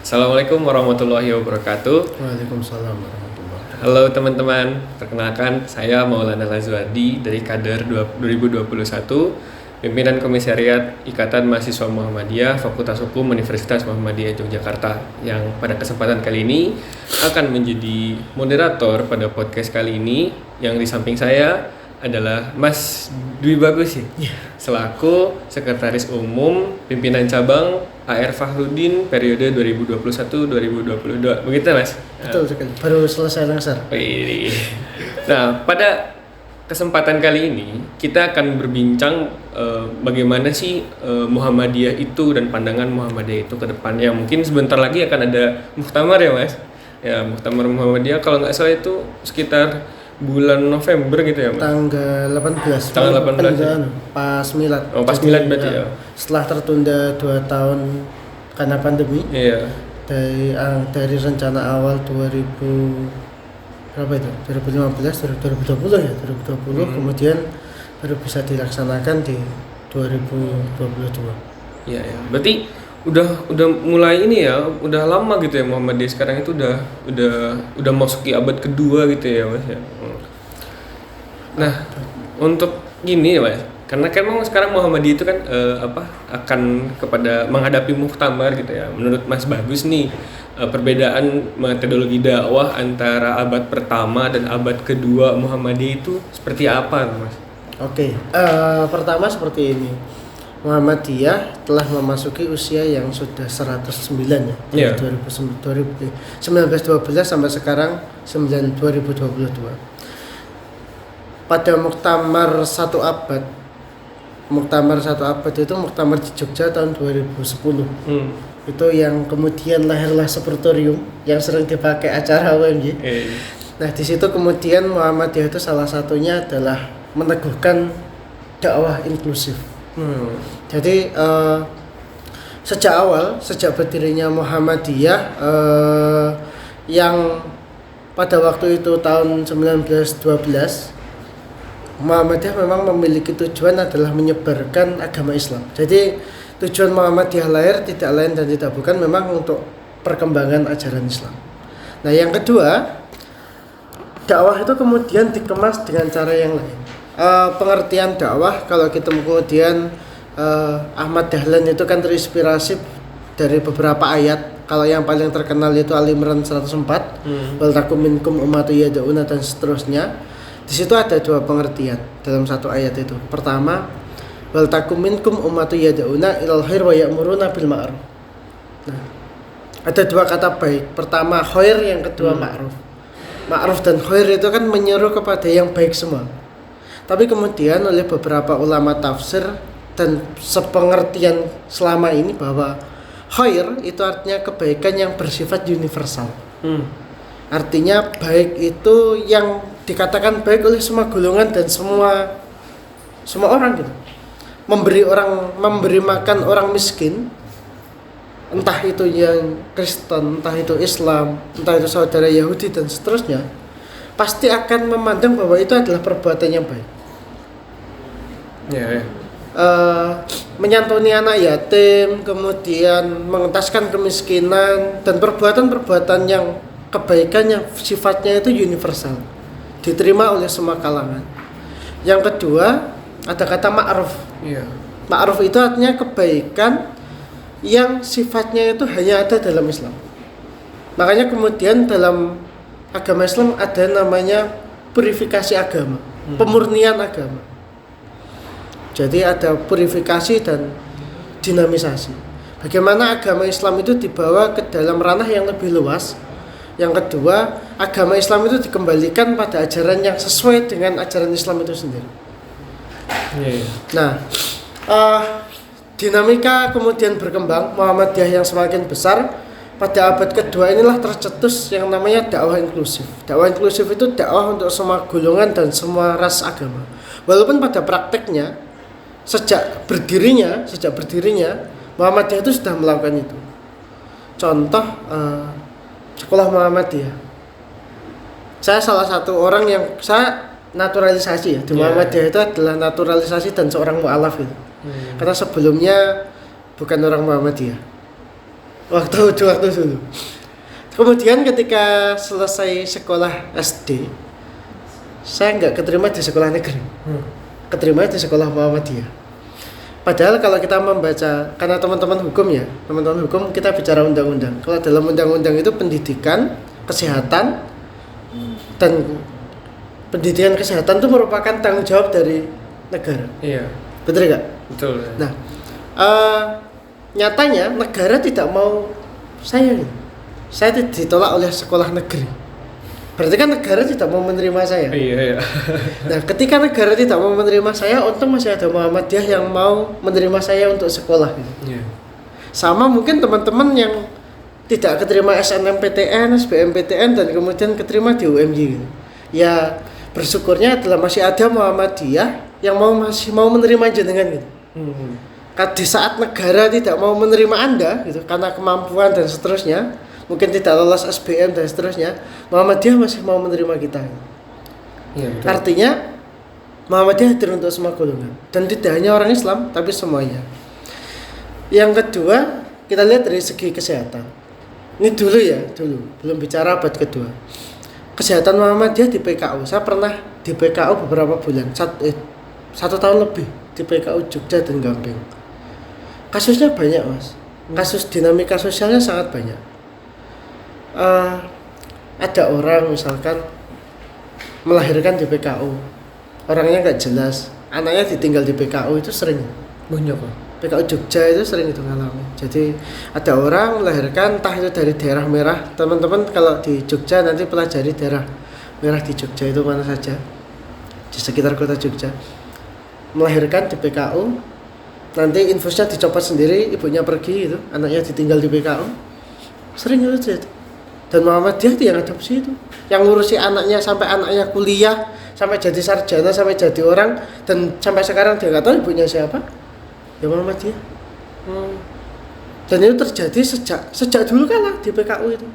Assalamualaikum warahmatullahi wabarakatuh. Waalaikumsalam warahmatullahi wabarakatuh. Halo teman-teman, perkenalkan saya Maulana Lazuardi dari Kader 2021, Pimpinan Komisariat Ikatan Mahasiswa Muhammadiyah Fakultas Hukum Universitas Muhammadiyah Yogyakarta, yang pada kesempatan kali ini akan menjadi moderator pada podcast kali ini. Yang di samping saya adalah Mas Dwi Bagus selaku Sekretaris Umum Pimpinan Cabang AR Fahrudin periode 2021-2022. Begitu Mas? Betul sekali. Baru selesai langsar. Nah, pada kesempatan kali ini kita akan berbincang bagaimana sih Muhammadiyah itu dan pandangan Muhammadiyah itu ke depannya. Mungkin sebentar lagi akan ada muktamar ya Mas? Ya, muktamar Muhammadiyah kalau nggak salah itu sekitar bulan November gitu ya Mas? Tanggal 18. Tanggal 18 ya? Pas Milad. Oh, pas Milad berarti ya? Setelah tertunda 2 tahun karena pandemi. Iya. Dari rencana awal 2000 berapa itu? 2015, 2020 ya, 2020 kemudian baru bisa dilaksanakan di 2022. Iya ya. Berarti udah mulai ini ya, udah lama gitu ya Muhammadiyah sekarang itu udah masuki abad kedua gitu ya Mas ya. Nah, untuk gini ya Mas, karena kan memang sekarang Muhammadiyah itu kan akan kepada menghadapi muktamar gitu ya. Menurut Mas Bagus nih, perbedaan metodologi dakwah antara abad pertama dan abad kedua Muhammadiyah itu seperti apa Mas? Oke, pertama seperti ini. Muhammadiyah telah memasuki usia yang sudah 109 ya. Yeah. 1912 sampai sekarang 2022. Pada muktamar satu abad itu muktamar di Jogja tahun 2010. Itu yang kemudian lahirlah Sepertorium yang sering dipakai acara UMY. Nah, di situ kemudian Muhammadiyah itu salah satunya adalah meneguhkan dakwah inklusif. Jadi sejak berdirinya Muhammadiyah yang pada waktu itu tahun 1912, Muhammadiyah memang memiliki tujuan adalah menyebarkan agama Islam. Jadi tujuan Muhammadiyah lahir tidak lain dan tidak bukan memang untuk perkembangan ajaran Islam. Nah, yang kedua, dakwah itu kemudian dikemas dengan cara yang lain. Pengertian dakwah, kalau kita kemudian Ahmad Dahlan itu kan terinspirasi dari beberapa ayat. Kalau yang paling terkenal itu Al Imran 104, wal takum minkum ummatun yad'una dan seterusnya. Di situ ada dua pengertian dalam satu ayat itu. Pertama, wal takum minkum ummatun yad'una ilal khair wa ya'muruna bil ma'ruf. Nah, ada dua kata baik. Pertama khair, yang kedua ma'ruf. Ma'ruf dan khair itu kan menyeru kepada yang baik semua. Tapi kemudian oleh beberapa ulama tafsir dan sepengertian selama ini bahwa khair itu artinya kebaikan yang bersifat universal. Artinya baik itu yang dikatakan baik oleh semua golongan dan semua orang gitu. Memberi makan orang miskin, entah itu yang Kristen, entah itu Islam, entah itu saudara Yahudi dan seterusnya, pasti akan memandang bahwa itu adalah perbuatan yang baik. Menyantuni anak yatim, kemudian mengentaskan kemiskinan, dan perbuatan-perbuatan yang kebaikan yang sifatnya itu universal, diterima oleh semua kalangan. Yang kedua, ada kata ma'ruf. Ma'ruf itu artinya kebaikan yang sifatnya itu hanya ada dalam Islam. Makanya kemudian dalam agama Islam ada namanya purifikasi agama, pemurnian agama. Jadi ada purifikasi dan dinamisasi. Bagaimana agama Islam itu dibawa ke dalam ranah yang lebih luas. Yang kedua, agama Islam itu dikembalikan pada ajaran yang sesuai dengan ajaran Islam itu sendiri. Nah, dinamika kemudian berkembang, Muhammadiyah yang semakin besar. Pada abad kedua inilah tercetus yang namanya dakwah inklusif. Dakwah inklusif itu dakwah untuk semua golongan dan semua ras agama. Walaupun pada prakteknya sejak berdirinya Muhammadiyah itu sudah melakukan itu. Contoh sekolah Muhammadiyah. Saya salah satu orang yang saya naturalisasi ya di Muhammadiyah itu adalah naturalisasi dan seorang mu'alaf itu. Karena sebelumnya bukan orang Muhammadiyah. waktu dulu. Kemudian ketika selesai sekolah SD, saya nggak keterima di sekolah negeri, keterima di sekolah Muhammadiyah. Padahal kalau kita membaca, karena teman-teman hukum kita bicara undang-undang. Kalau dalam undang-undang itu pendidikan, kesehatan, dan pendidikan kesehatan itu merupakan tanggung jawab dari negara. Iya. Betul nggak? Betul. Nah, nyatanya negara tidak mau saya ditolak oleh sekolah negeri. Berarti kan negara tidak mau menerima saya. Iya. Nah, ketika negara tidak mau menerima saya, untung masih ada Muhammadiyah yang mau menerima saya untuk sekolah. Iya. Sama mungkin teman-teman yang tidak keterima SNMPTN, SBMPTN, dan kemudian keterima di UMY. Ya, bersyukurnya adalah masih ada Muhammadiyah yang masih mau menerima jenengan gitu. Di saat negara tidak mau menerima Anda gitu karena kemampuan dan seterusnya, mungkin tidak lolos SBM dan seterusnya, Muhammadiyah masih mau menerima kita. Iya, betul. Artinya Muhammadiyah hadir untuk semua golongan dan tidak hanya orang Islam tapi semuanya. Yang kedua, kita lihat dari segi kesehatan. Ini dulu belum bicara abad kedua. Kesehatan Muhammadiyah di PKU. Saya pernah di PKU beberapa bulan, satu tahun lebih di PKU Jogja dan Gamping. Kasusnya banyak, Mas. Kasus dinamika sosialnya sangat banyak. Ada orang misalkan melahirkan di PKU, orangnya nggak jelas, anaknya ditinggal di PKU, itu sering. Banyak kok. PKU Jogja itu sering itu ngalami. Jadi ada orang melahirkan entah itu dari daerah merah. Teman-teman kalau di Jogja nanti pelajari daerah merah di Jogja itu mana saja di sekitar kota Jogja. Melahirkan di PKU, nanti infusnya dicopot sendiri, ibunya pergi itu, anaknya ditinggal di PKU. Sering itu. Dan Muhammadiyah itu yang adopsi itu, yang ngurusi anaknya sampai anaknya kuliah, sampai jadi sarjana, sampai jadi orang, dan sampai sekarang dia nggak tahu ibunya siapa. Ya Muhammadiyah. Dan itu terjadi sejak dulu kala di PKU itu.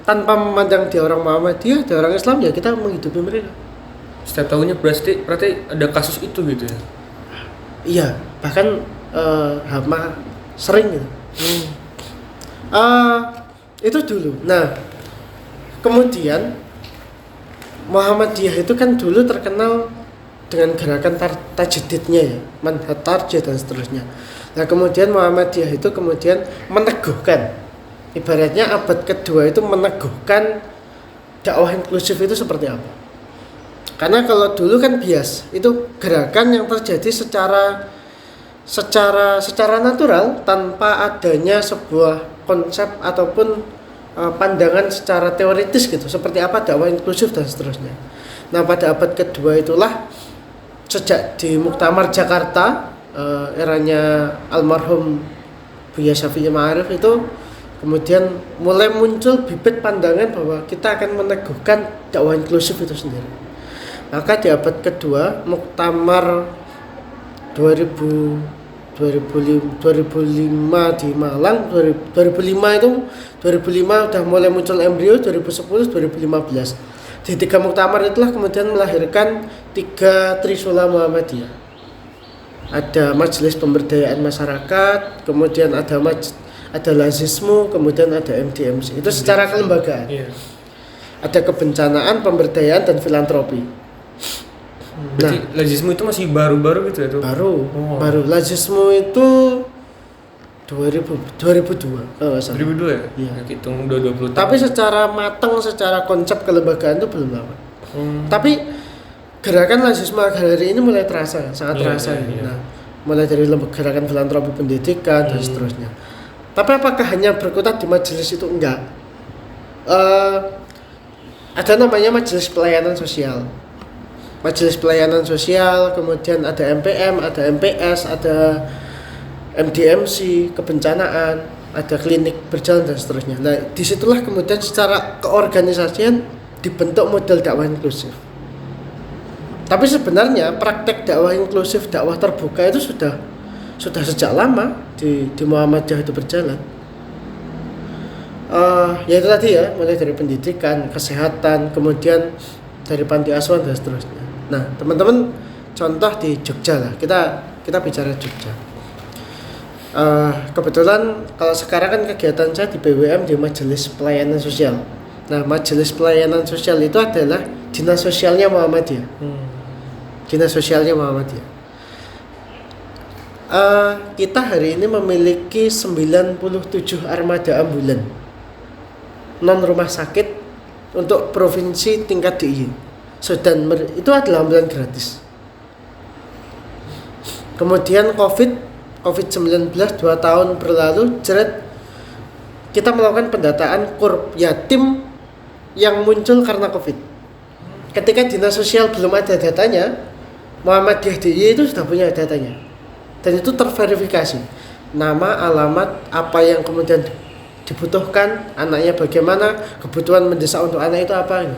Tanpa memandang dia orang Muhammadiyah, dia orang Islam, ya kita menghidupi mereka. Setiap tahunnya berarti ada kasus itu gitu ya? Iya, bahkan hama sering gitu. Itu dulu. Nah, kemudian Muhammadiyah itu kan dulu terkenal dengan gerakan tajdidnya ya, manhaj tarjih dan seterusnya. Nah, kemudian Muhammadiyah itu kemudian meneguhkan, ibaratnya abad kedua itu meneguhkan dakwah inklusif itu seperti apa. Karena kalau dulu kan bias, itu gerakan yang terjadi secara natural tanpa adanya sebuah konsep ataupun pandangan secara teoritis gitu, seperti apa dakwah inklusif dan seterusnya. Nah, pada abad kedua itulah sejak di Muktamar Jakarta eranya almarhum Buya Syafi'i Ma'arif itu kemudian mulai muncul bibit pandangan bahwa kita akan meneguhkan dakwah inklusif itu sendiri. Maka di abad kedua Muktamar 2005 di Malang, 2005 udah mulai muncul embrio, 2010 2015. Di 3 muktamar itulah kemudian melahirkan 3 Trisula Muhammadiyah. Ada Majelis Pemberdayaan Masyarakat, kemudian ada Lazismu, kemudian ada MDMC. Itu secara kelembagaan. Iya. Ada kebencanaan, pemberdayaan dan filantropi. Berarti Lazismu itu masih baru-baru gitu ya tuh? Baru. Lazismu itu 2002 kalau nggak salah. 2002 ya? Iya. Hitung udah 20 tahun. Tapi secara matang, secara konsep kelembagaan itu belum lama. Tapi gerakan Lazisme Agraria ini mulai terasa, sangat terasa. Iya. Nah, mulai dari gerakan filantropi pendidikan dan seterusnya. Tapi apakah hanya berkutat di majelis itu? Enggak. Ada namanya Majelis Pelayanan Sosial. Majelis Pelayanan Sosial, kemudian ada MPM, ada MPS, ada MDMC, kebencanaan, ada klinik berjalan dan seterusnya. Nah, disitulah kemudian secara keorganisasian dibentuk model dakwah inklusif. Tapi sebenarnya praktek dakwah inklusif, dakwah terbuka itu sudah sejak lama di Muhammadiyah itu berjalan. Ya itu tadi ya, mulai dari pendidikan, kesehatan, kemudian dari panti asuhan dan seterusnya. Nah, teman-teman, contoh di Jogja lah, kita bicara Jogja. Kebetulan kalau sekarang kan kegiatan saya di BWM di Majelis Pelayanan Sosial. Nah, Majelis Pelayanan Sosial itu adalah dinas sosialnya Muhammadiyah. Dinas sosialnya Muhammadiyah. Kita hari ini memiliki 97 armada ambulan non rumah sakit untuk provinsi tingkat DIY. Itu adalah ambulan gratis. Kemudian COVID-19 2 tahun berlalu, kita melakukan pendataan kurb yatim yang muncul karena COVID. Ketika dinas sosial belum ada datanya, Muhammadiyah DIY itu sudah punya datanya. Dan itu terverifikasi. Nama, alamat, apa yang kemudian dibutuhkan, anaknya bagaimana, kebutuhan mendesak untuk anak itu apa.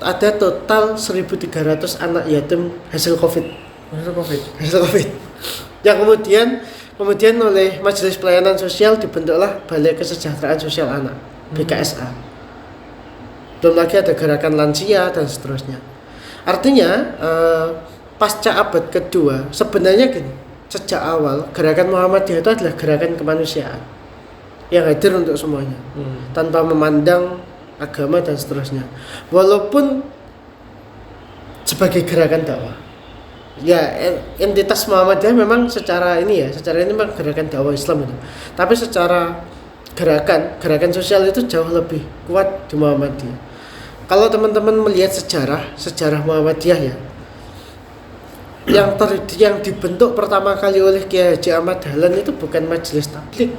Ada total 1.300 anak yatim hasil COVID. Hasil COVID. Yang kemudian oleh Majelis Pelayanan Sosial dibentuklah Balai Kesejahteraan Sosial Anak, BKSA. Belum lagi ada gerakan lansia dan seterusnya. Artinya pasca abad kedua sebenarnya gini, sejak awal gerakan Muhammadiyah itu adalah gerakan kemanusiaan yang hadir untuk semuanya, tanpa memandang agama dan seterusnya. Walaupun sebagai gerakan dakwah, ya entitas Muhammadiyah memang secara ini memang gerakan dakwah Islam itu. Tapi secara gerakan sosial itu jauh lebih kuat di Muhammadiyah. Kalau teman-teman melihat sejarah Muhammadiyah ya, yang dibentuk pertama kali oleh Kiai Haji Ahmad Dahlan itu bukan Majelis Tabligh,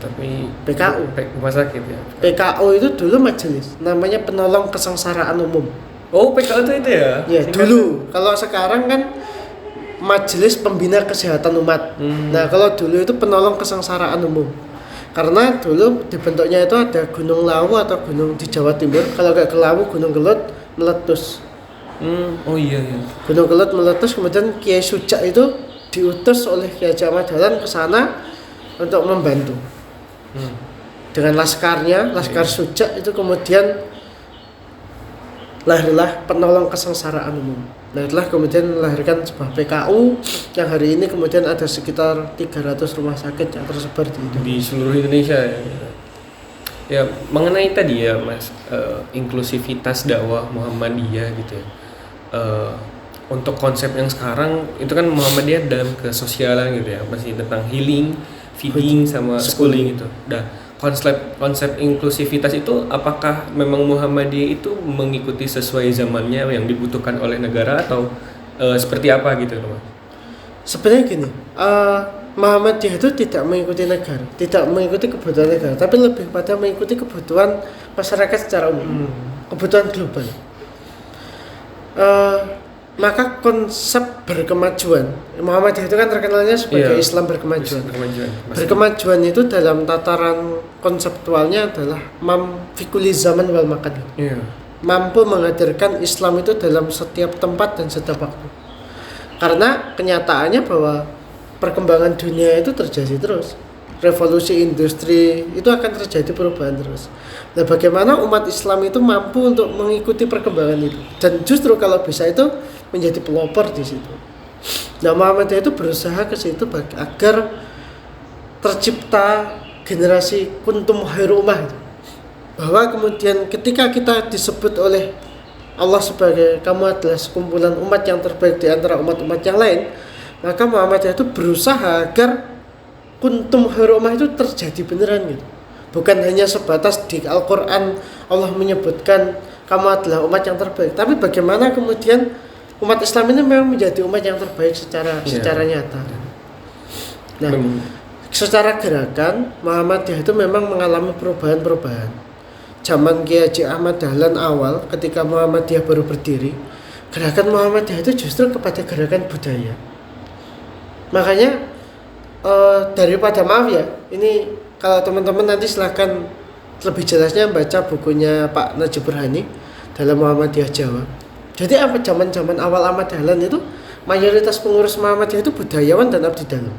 tapi PKU. Rumah sakit ya. PKU itu dulu majelis, namanya Penolong Kesengsaraan Umum. Oh, PKU itu ya? Ya, dulu. Kalau sekarang kan Majelis Pembina Kesehatan Umat. Nah, kalau dulu itu Penolong Kesengsaraan Umum. Karena dulu dibentuknya itu ada Gunung Lawu atau gunung di Jawa Timur. Kalau nggak ke Lawu, Gunung Kelut meletus. Oh iya. Gunung Kelut meletus, kemudian Kiai Sujak itu diutus oleh Kiai Haji Ahmad Dahlan ke sana untuk membantu. Dengan laskarnya, Laskar Sujak itu kemudian lahirlah Penolong Kesengsaraan Umum. Lahirlah kemudian melahirkan sebuah PKU yang hari ini kemudian ada sekitar 300 rumah sakit yang tersebar di seluruh Indonesia ya. Ya, mengenai tadi ya Mas, inklusivitas dakwah Muhammadiyah gitu ya. Untuk konsep yang sekarang itu kan Muhammadiyah dalam kesosialan gitu ya, masih tentang healing, feeding sama schooling gitu. Nah, konsep inklusivitas itu apakah memang Muhammadiyah itu mengikuti sesuai zamannya yang dibutuhkan oleh negara atau seperti apa gitu Mas? Sebenarnya gini, Muhammadiyah itu tidak mengikuti negara, tidak mengikuti kebutuhan negara, tapi lebih pada mengikuti kebutuhan masyarakat secara umum, kebutuhan global. Maka konsep berkemajuan, Muhammadiyah itu kan terkenalnya sebagai Islam berkemajuan. Berkemajuan itu dalam tataran konseptualnya adalah fikuli zaman wal makan. Mampu menghadirkan Islam itu dalam setiap tempat dan setiap waktu. Karena kenyataannya bahwa perkembangan dunia itu terjadi terus. Revolusi industri itu akan terjadi perubahan terus. Nah, bagaimana umat Islam itu mampu untuk mengikuti perkembangan itu? Dan justru kalau bisa itu menjadi pelopor di situ. Nah, Muhammadiyah itu berusaha ke situ agar tercipta generasi kuntum khairu ummah. Bahwa kemudian ketika kita disebut oleh Allah sebagai kamu adalah sekumpulan umat yang terbaik di antara umat-umat yang lain, maka Muhammadiyah itu berusaha agar kuntum khairu ummah itu terjadi beneran gitu. Bukan hanya sebatas di Al-Qur'an Allah menyebutkan kamu adalah umat yang terbaik, tapi bagaimana kemudian umat Islam ini memang menjadi umat yang terbaik secara nyata. Nah, secara gerakan Muhammadiyah itu memang mengalami perubahan-perubahan. Zaman Kiai Haji Ahmad Dahlan awal ketika Muhammadiyah baru berdiri, gerakan Muhammadiyah itu justru kepada gerakan budaya. Makanya daripada maaf ya, ini kalau teman-teman nanti silahkan lebih jelasnya baca bukunya Pak Najib Burhani dalam Muhammadiyah Jawa. Jadi apa zaman awal Ahmad Dahlan itu mayoritas pengurus Muhammadiyah itu budayawan dan abdi dalam.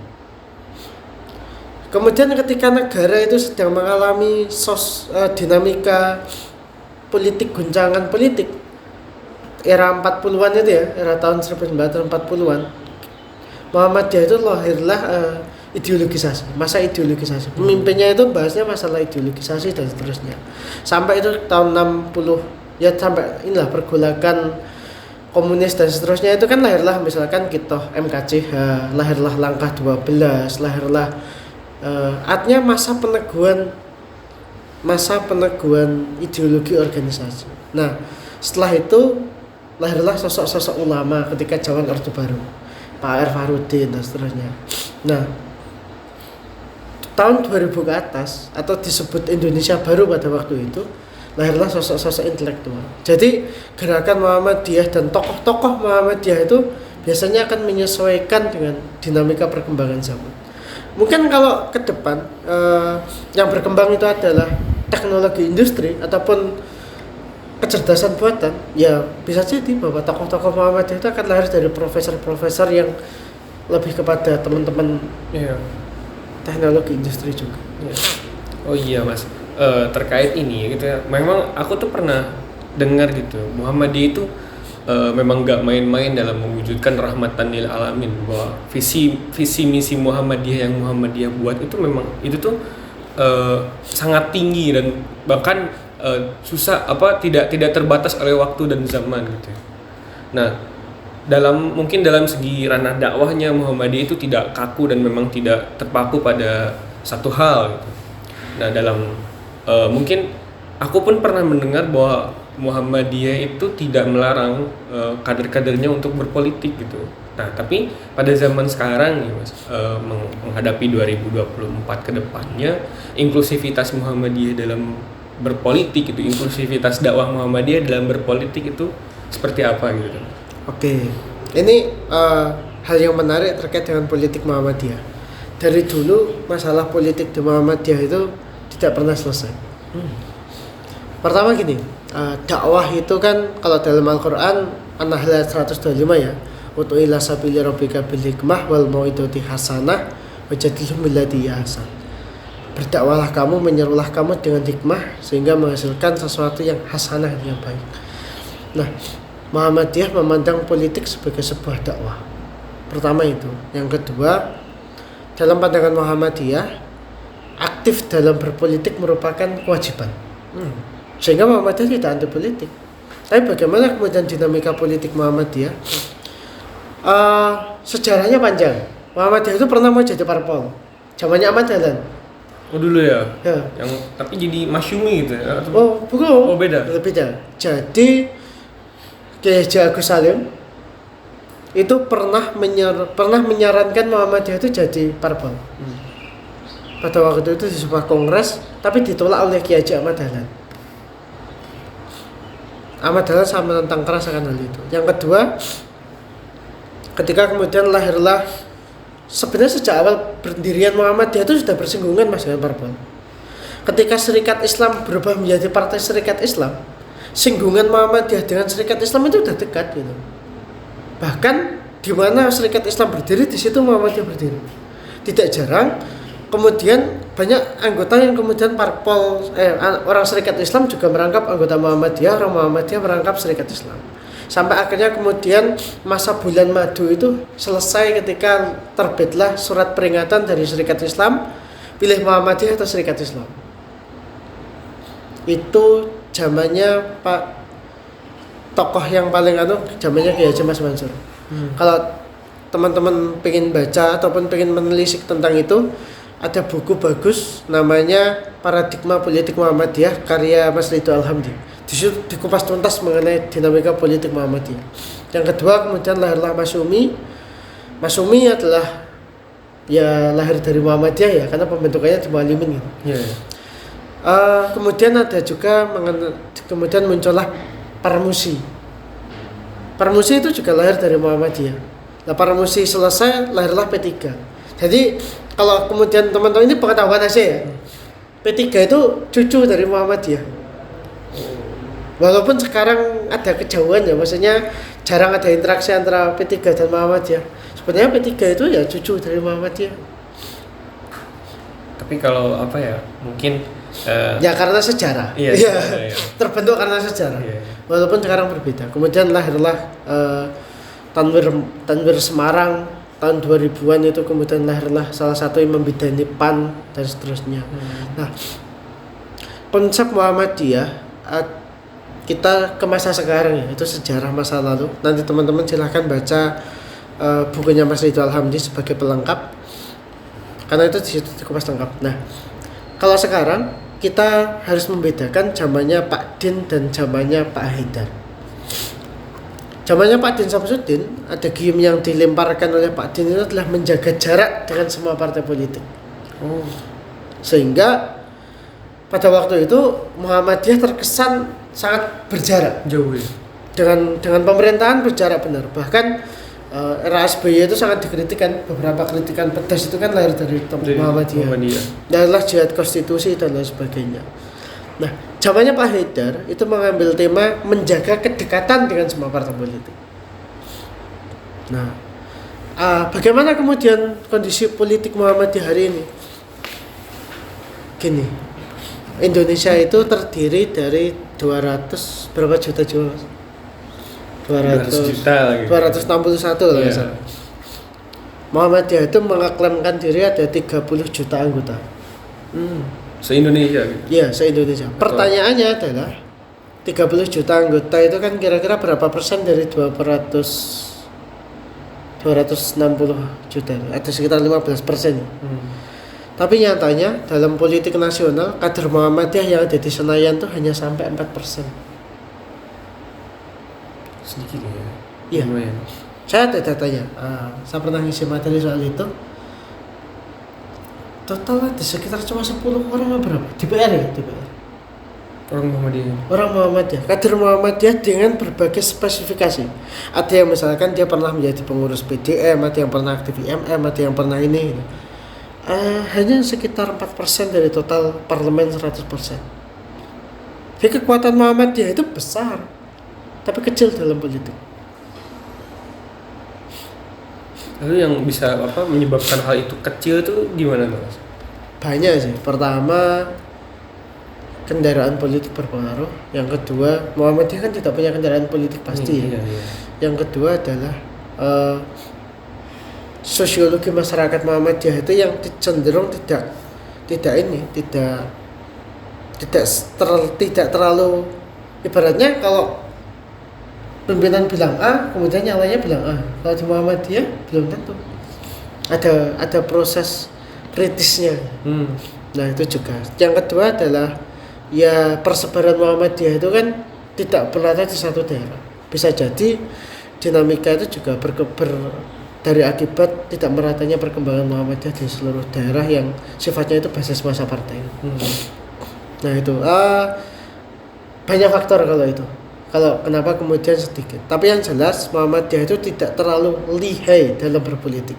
Kemudian ketika negara itu sedang mengalami dinamika politik, guncangan politik era 40-an itu ya, era tahun 1940-an, Muhammadiyah itu lahirlah ideologisasi, masa ideologisasi. Pemimpinnya itu bahasnya masalah ideologisasi dan seterusnya. Sampai itu tahun 60 ya, sampai inilah pergolakan komunis dan seterusnya itu kan lahirlah misalkan kita MKCH, lahirlah Langkah 12, lahirlah artinya masa peneguhan ideologi organisasi. Nah, setelah itu lahirlah sosok-sosok ulama ketika zaman Orde Baru, Pak R. Farudin dan seterusnya. Nah, tahun 2000 ke atas atau disebut Indonesia Baru pada waktu itu lahirlah sosok-sosok intelektual. Jadi gerakan Muhammadiyah dan tokoh-tokoh Muhammadiyah itu biasanya akan menyesuaikan dengan dinamika perkembangan zaman. Mungkin kalau ke depan yang berkembang itu adalah teknologi industri ataupun kecerdasan buatan, ya bisa jadi bahwa tokoh-tokoh Muhammadiyah itu akan lahir dari profesor-profesor yang lebih kepada teman-teman teknologi industri juga. Oh iya Mas, terkait ini gitu ya, memang aku tuh pernah dengar gitu, Muhammadiyah itu memang nggak main-main dalam mewujudkan rahmatan lil alamin, bahwa visi misi Muhammadiyah yang Muhammadiyah buat itu memang itu tuh sangat tinggi dan bahkan susah tidak terbatas oleh waktu dan zaman gitu. Nah, mungkin dalam segi ranah dakwahnya Muhammadiyah itu tidak kaku dan memang tidak terpaku pada satu hal gitu. Nah, dalam mungkin aku pun pernah mendengar bahwa Muhammadiyah itu tidak melarang kader-kadernya untuk berpolitik gitu. Nah, tapi pada zaman sekarang nih Mas, menghadapi 2024 ke depannya, inklusivitas Muhammadiyah dalam berpolitik itu, inklusivitas dakwah Muhammadiyah dalam berpolitik itu seperti apa gitu? Oke, ini hal yang menarik terkait dengan politik Muhammadiyah. Dari dulu masalah politik di Muhammadiyah itu tidak pernah selesai. Pertama gini, dakwah itu kan kalau dalam Al-Quran An-Nahl 125 ya, Utu ila sabili rabbika bil hikmah wal mau'idati hasanah wajadilhum billati ahsan. Berdakwahlah kamu, menyerulah kamu dengan hikmah sehingga menghasilkan sesuatu yang hasanah, yang baik. Nah, Muhammadiyah memandang politik sebagai sebuah dakwah. Pertama itu. Yang kedua, dalam pandangan Muhammadiyah, aktif dalam berpolitik merupakan kewajiban. Sehingga Muhammadiyah tidak anti politik. Tapi bagaimana kemudian dinamika politik Muhammadiyah? Sejarahnya panjang. Muhammadiyah itu pernah mau jadi parpol. Zamannya Ahmad Dahlan. Oh dulu ya? Ya. Yang tapi jadi masyumi gitu ya? Oh bukan. Oh beda? Beda. Jadi Kiai Haji Agus Salim itu pernah menyarankan Muhammadiyah itu jadi parpol. Pada waktu itu di sebuah kongres, tapi ditolak oleh Kiai Haji Ahmad Dahlan. Ahmad Dahlan sama menentang keras akan hal itu. Yang kedua, ketika kemudian lahirlah, sebenarnya sejak awal berdirian Muhammadiyah itu sudah bersinggungan Mas dengan parpol. Ketika Serikat Islam berubah menjadi Partai Serikat Islam, singgungan Muhammadiyah dengan Serikat Islam itu sudah dekat gitu. Bahkan di mana Serikat Islam berdiri, di situ Muhammadiyah berdiri. Tidak jarang kemudian banyak anggota yang kemudian parpol orang Serikat Islam juga merangkap anggota Muhammadiyah, orang Muhammadiyah merangkap Serikat Islam. Sampai akhirnya kemudian masa bulan madu itu selesai ketika terbitlah surat peringatan dari Serikat Islam, pilih Muhammadiyah atau Serikat Islam. Itu zamannya Pak tokoh yang paling zamannya Kiai Haji Mas Mansur. Kalau teman-teman pengen baca ataupun pengen menelisik tentang itu, ada buku bagus namanya Paradigma Politik Muhammadiyah karya Mas Ridho Alhamdi. Di situ dikupas tuntas mengenai dinamika politik Muhammadiyah. Yang kedua kemudian lahirlah Masyumi. Masyumi adalah ya lahir dari Muhammadiyah ya, karena pembentukannya di Muallimin gitu. Kemudian ada juga kemudian muncullah Parmusi. Parmusi itu juga lahir dari Muhammadiyah. Nah, Parmusi selesai lahirlah P3. Jadi kalau kemudian teman-teman ini pengetahuan aja ya, P3 itu cucu dari Muhammadiyah. Walaupun sekarang ada kejauhan ya, maksudnya jarang ada interaksi antara P3 dan Muhammadiyah. Sebenarnya P3 itu ya cucu dari Muhammadiyah. Tapi kalau apa ya, mungkin ya karena sejarah. Iya. Terbentuk karena sejarah. Iya. Walaupun sekarang berbeda. Kemudian lahirlah Tanwir Semarang, tahun 2000-an itu kemudian lahirlah salah satu yang membidani PAN dan seterusnya. Nah, konsep Muhammadiyah kita ke masa sekarang ya, itu sejarah masa lalu. Nanti teman-teman silahkan baca bukunya Mas Ridwan Hamdi sebagai pelengkap, karena itu di situ dikupas lengkap. Nah, kalau sekarang kita harus membedakan zamannya Pak Din dan zamannya Pak Haidar. Zamannya Pak Din Samsudin, ada gium yang dilemparkan oleh Pak Din itu adalah menjaga jarak dengan semua partai politik. Sehingga pada waktu itu Muhammadiyah terkesan sangat berjarak Jauh ya. dengan pemerintahan, berjarak benar. Bahkan era SBY itu sangat dikritikkan, beberapa kritikan pedas itu kan lahir dari Muhammadiyah. Dan adalah jihad konstitusi dan lain sebagainya. Nah, zamannya Pak Haidar itu mengambil tema menjaga kedekatan dengan semua partai politik. Nah, bagaimana kemudian kondisi politik Muhammadiyah hari ini? Gini, Indonesia itu terdiri dari 200 berapa juta jiwa? 200 juta lagi. 261 lah ya. Muhammadiyah itu mengaklamkan diri ada 30 juta anggota. Se-Indonesia gitu. Iya, se-Indonesia. Pertanyaannya adalah 30 juta anggota itu kan kira-kira berapa persen dari 260 juta? Ada sekitar 15%. Tapi nyatanya dalam politik nasional kader Muhammadiyah yang ada di Senayan tuh hanya sampai 4%. Sedikit ya. Iya. Lumayan. Saya ada datanya. Saya pernah ngisi materi soal itu. Total ada sekitar cuma 10 orang apa berapa? DPR ya, DPR. Orang Muhammadiyah. Orang Muhammadiyah, kader Muhammadiyah dengan berbagai spesifikasi. Ada yang misalkan dia pernah menjadi pengurus PDM, ada yang pernah aktif IMM, ada yang pernah ini. Hanya sekitar 4% dari total parlemen 100%. Jadi kekuatan Muhammadiyah itu besar, tapi kecil dalam politik. Lalu yang bisa menyebabkan hal itu kecil itu gimana Mas? Banyak sih. Pertama, kendaraan politik berpengaruh. Yang kedua, Muhammadiyah kan tidak punya kendaraan politik pasti ya. Yang kedua adalah sosiologi masyarakat Muhammadiyah itu yang cenderung tidak terlalu, ibaratnya kalau pimpinan bilang A, kemudian yang lainnya bilang A. Kalau di Muhammadiyah belum tentu. Ada proses kritisnya. Nah, itu juga. Yang kedua adalah ya persebaran Muhammadiyah itu kan tidak berada di satu daerah. Bisa jadi dinamika itu juga dari akibat tidak meratanya perkembangan Muhammadiyah di seluruh daerah yang sifatnya itu basis massa partai. Nah, itu banyak faktor kalau itu. Kalau kenapa kemudian sedikit. Tapi yang jelas Muhammadiyah itu tidak terlalu lihai dalam berpolitik.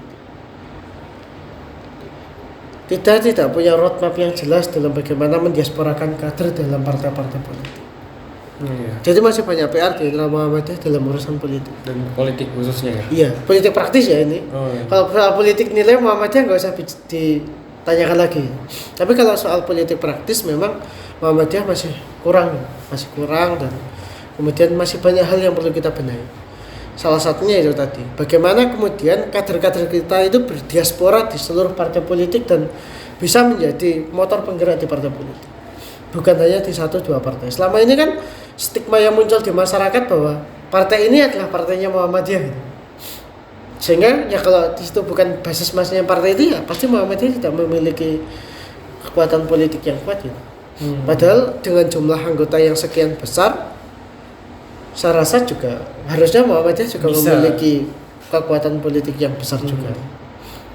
Tidak punya roadmap yang jelas dalam bagaimana mendiasporakan kader dalam partai-partai politik. Jadi masih banyak PR di internal Muhammadiyah dalam urusan politik. Dan politik khususnya ya? Iya, politik praktis ya ini. Kalau soal politik nilai Muhammadiyah nggak usah ditanyakan lagi. Tapi kalau soal politik praktis memang Muhammadiyah masih kurang dan kemudian masih banyak hal yang perlu kita benahi. Salah satunya itu tadi, bagaimana kemudian kader-kader kita itu berdiaspora di seluruh partai politik dan bisa menjadi motor penggerak di partai politik. Bukan hanya di 1-2 partai. Selama ini kan stigma yang muncul di masyarakat bahwa partai ini adalah partainya Muhammadiyah. Sehingga ya kalau di situ bukan basis masanya partai itu ya pasti Muhammadiyah tidak memiliki kekuatan politik yang kuat gitu. Padahal dengan jumlah anggota yang sekian besar, saya rasa juga harusnya Muhammadiyah juga memiliki kekuatan politik yang besar juga.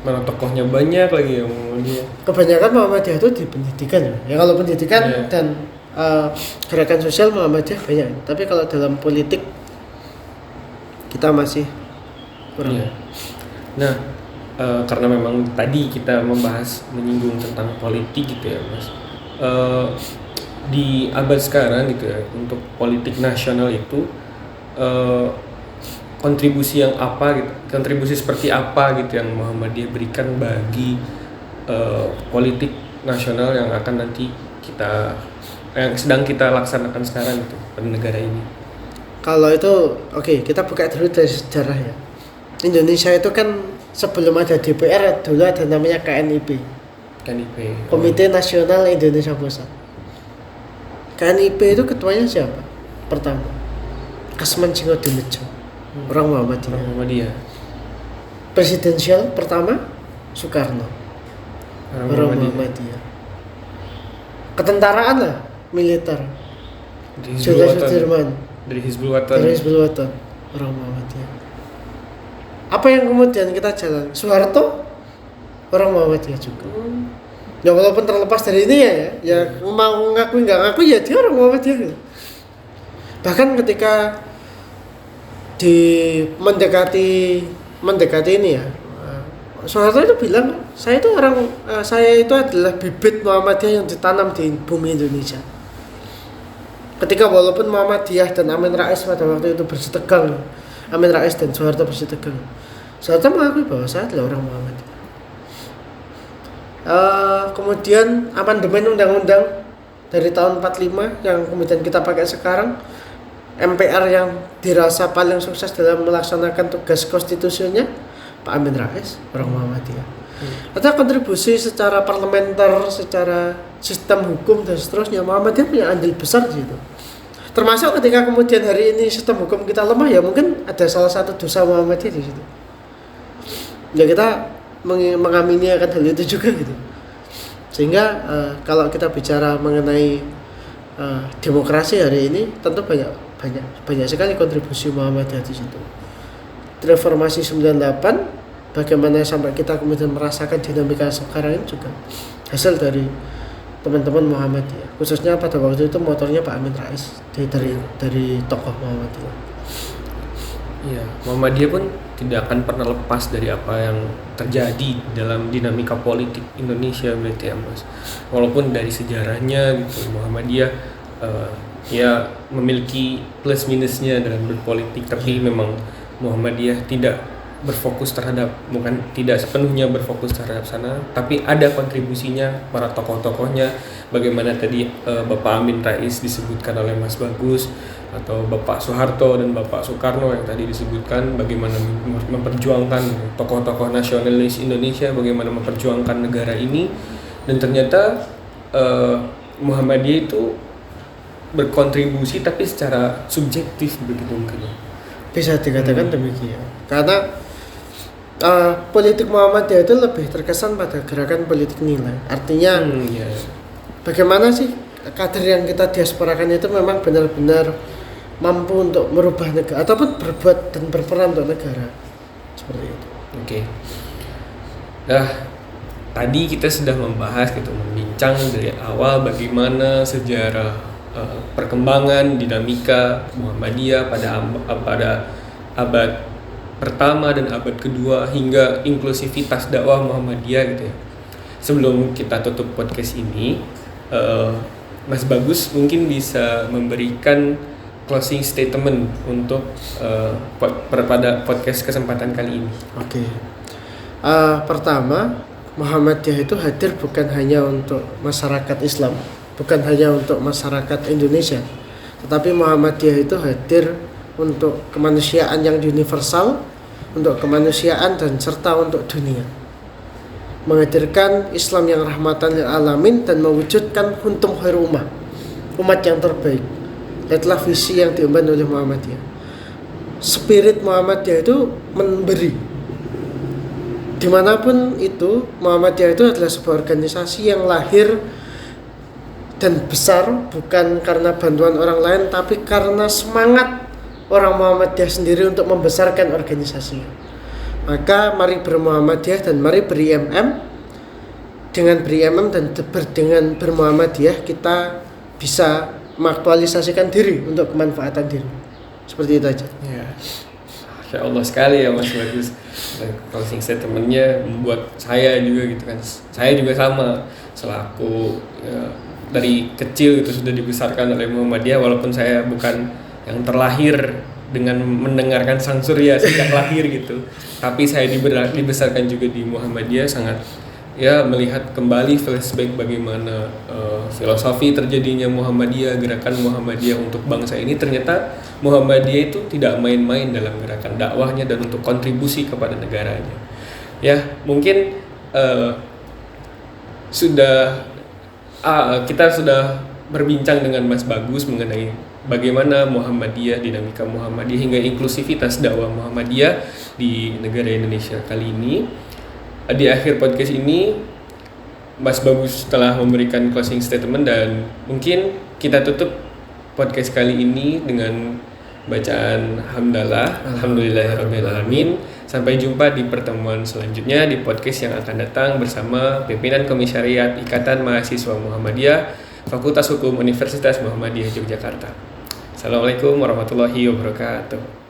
Mana tokohnya banyak lagi yang Muhammadiyah. Kebanyakan Muhammadiyah itu di pendidikan ya. Ya kalau pendidikan dan gerakan sosial Muhammadiyah banyak. Tapi kalau dalam politik kita masih kurang. Nah, karena memang tadi kita menyinggung tentang politik gitu ya, Mas. Di abad sekarang gitu ya, untuk politik nasional itu kontribusi seperti apa gitu yang Muhammadiyah berikan bagi politik nasional yang akan nanti yang sedang kita laksanakan sekarang gitu pada negara ini. Kalau itu kita buka dulu dari sejarah ya. Indonesia itu kan sebelum ada DPR dulu ada namanya KNIP, KNIP. Komite Nasional Indonesia Pusat. KNIP itu ketuanya siapa? Pertama, Kasman Singodinedjo, orang Muhammadiyah. Muhammadiyah. Presidensial pertama Soekarno, orang Muhammadiyah. Muhammadiyah. Ketentaraan lah, militer, Dari Hizbul Jenderal Watan. Sudirman, Dari Hizbul Watan. dari Hizbul Watan, orang Muhammadiyah. Apa yang kemudian kita jalan? Soeharto, orang Muhammadiyah juga. Ya walaupun terlepas dari ini ya mau ngaku nggak ngaku ya dia orang Muhammadiyah gitu. Bahkan ketika mendekati ini ya, Soeharto itu bilang saya itu adalah bibit Muhammadiyah yang ditanam di bumi Indonesia. Ketika walaupun Muhammadiyah dan Amin Rais pada waktu itu bersih tegang, Amin Rais dan Soeharto bersih tegang, Soeharto mengakui bahwa saya adalah orang Muhammadiyah. Kemudian amandemen undang-undang dari tahun 45 yang kemudian kita pakai sekarang, MPR yang dirasa paling sukses dalam melaksanakan tugas konstitusinya Pak Amin Rais, orang Muhammadiyah. Ada kontribusi secara parlementer, secara sistem hukum dan seterusnya, Muhammadiyah punya andil besar di situ. Termasuk ketika kemudian hari ini sistem hukum kita lemah, ya mungkin ada salah satu dosa Muhammadiyah di situ. Ya kita mengamini akan hal itu juga gitu. Sehingga kalau kita bicara mengenai demokrasi hari ini, tentu banyak sekali kontribusi Muhammadiyah di situ. Reformasi 98, bagaimana sampai kita kemudian merasakan dinamika sekarang ini juga hasil dari teman-teman Muhammadiyah. Khususnya pada waktu itu motornya Pak Amin Rais dari tokoh Muhammadiyah. Iya, Muhammadiyah pun tidak akan pernah lepas dari apa yang terjadi dalam dinamika politik Indonesia berarti ya Mas. Walaupun dari sejarahnya gitu Muhammadiyah ya memiliki plus minusnya dalam berpolitik, tapi memang Muhammadiyah tidak sepenuhnya berfokus terhadap sana, tapi ada kontribusinya para tokoh-tokohnya. Bagaimana tadi Bapak Amin Rais disebutkan oleh Mas Bagus, atau Bapak Soeharto dan Bapak Soekarno yang tadi disebutkan, bagaimana memperjuangkan tokoh-tokoh nasionalis Indonesia, bagaimana memperjuangkan negara ini, dan ternyata Muhammadiyah itu berkontribusi tapi secara subjektif begitu mungkin. Bisa dikatakan demikian. Karena politik Muhammadiyah itu lebih terkesan pada gerakan politik nilai. Artinya bagaimana sih kader yang kita diasporakan itu memang benar-benar mampu untuk merubah negara ataupun berbuat dan berperan untuk negara, seperti itu. Oke. Nah, tadi kita sudah membahas membincang dari awal bagaimana sejarah perkembangan dinamika Muhammadiyah pada abad pertama dan abad kedua hingga inklusivitas dakwah Muhammadiyah gitu ya. Sebelum kita tutup podcast ini, Mas Bagus mungkin bisa memberikan closing statement untuk pada podcast kesempatan kali ini. Oke. Pertama, Muhammadiyah itu hadir bukan hanya untuk masyarakat Islam, bukan hanya untuk masyarakat Indonesia, tetapi Muhammadiyah itu hadir untuk kemanusiaan yang universal, untuk kemanusiaan dan serta untuk dunia. Menghadirkan Islam yang rahmatan lil alamin dan mewujudkan kuntum khairul ummah, umat yang terbaik. Itulah visi yang diemban oleh Muhammadiyah. Spirit Muhammadiyah itu memberi. Dimanapun itu, Muhammadiyah itu adalah sebuah organisasi yang lahir dan besar bukan karena bantuan orang lain, tapi karena semangat orang Muhammadiyah sendiri untuk membesarkan organisasinya. Maka mari bermuhammadiyah dan mari ber-IMM. Dengan ber-IMM dan dengan bermuhammadiyah kita bisa mengaktualisasikan diri untuk kemanfaatan diri. Seperti itu aja. Ya. Masya Allah sekali ya Mas Bagus. Closing statementnya membuat saya juga gitu kan. Saya juga sama selaku dari kecil itu sudah dibesarkan oleh Muhammadiyah, walaupun saya bukan yang terlahir dengan mendengarkan Sang Surya sejak lahir gitu. Tapi saya dibesarkan juga di Muhammadiyah, sangat melihat kembali flashback bagaimana filosofi terjadinya Muhammadiyah, gerakan Muhammadiyah untuk bangsa ini. Ternyata Muhammadiyah itu tidak main-main dalam gerakan dakwahnya dan untuk kontribusi kepada negaranya. Ya, mungkin kita sudah berbincang dengan Mas Bagus mengenai bagaimana Muhammadiyah, dinamika Muhammadiyah hingga inklusivitas dakwah Muhammadiyah di negara Indonesia kali ini. Di akhir podcast ini Mas Bagus telah memberikan closing statement dan mungkin kita tutup podcast kali ini dengan bacaan hamdalah, alhamdulillahirrabbilalamin. Sampai jumpa di pertemuan selanjutnya di podcast yang akan datang bersama pimpinan Komisariat Ikatan Mahasiswa Muhammadiyah Fakultas Hukum Universitas Muhammadiyah Yogyakarta. Assalamualaikum warahmatullahi wabarakatuh.